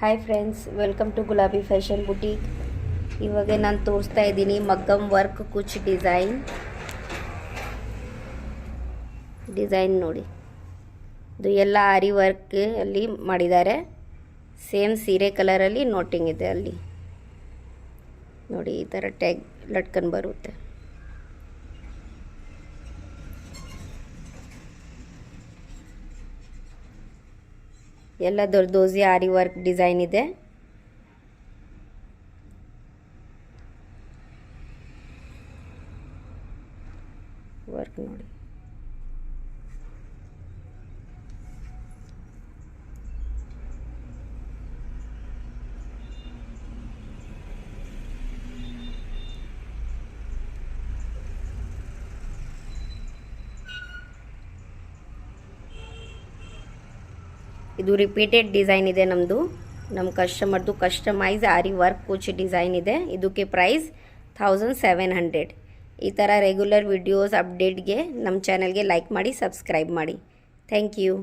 Hi friends, welcome to ಗುಲಾಬಿ fashion boutique. ಇವಾಗ ನಾನು ತೋರಿಸ್ತಾ ಇದ್ದೀನಿ ಮಗ್ಗಮ್ ವರ್ಕ್ ಕುಚ್ ಡಿಸೈನ್ ನೋಡಿ. ಇದು ಎಲ್ಲ ಆರಿ ವರ್ಕ್ ಅಲ್ಲಿ ಮಾಡಿದ್ದಾರೆ. ಸೇಮ್ ಸೀರೆ ಕಲರಲ್ಲಿ ನೋಟಿಂಗ್ ಇದೆ ಅಲ್ಲಿ ನೋಡಿ. ಈ ಥರ ಟ್ಯಾಗ್ ಲಟ್ಕನ್ ಬರುತ್ತೆ. ಎಲ್ಲ ದೊಡ್ಡದೋಸಿ ಆರಿ ವರ್ಕ್ ಡಿಸೈನ್ ಇದೆ. ವರ್ಕ್ ನೋಡಿ. ಇದು ರಿಪೀಟೆಡ್ ಡಿಸೈನ್ ಇದೆ. ನಮ್ಮ ಕಸ್ಟಮರ್ದು ಕಸ್ಟಮೈಸ್ ಆರಿ ವರ್ಕ್ ಕುಚ್ ಡಿಸೈನ್ ಇದೆ. ಇದಕ್ಕೆ ಪ್ರೈಸ್ 1700. ಈ ಥರ ರೆಗ್ಯುಲರ್ ವಿಡಿಯೋಸ್ ಅಪ್ಡೇಟ್ಗೆ ನಮ್ಮ ಚಾನಲ್ಗೆ ಲೈಕ್ ಮಾಡಿ, ಸಬ್ಸ್ಕ್ರೈಬ್ ಮಾಡಿ. Thank you.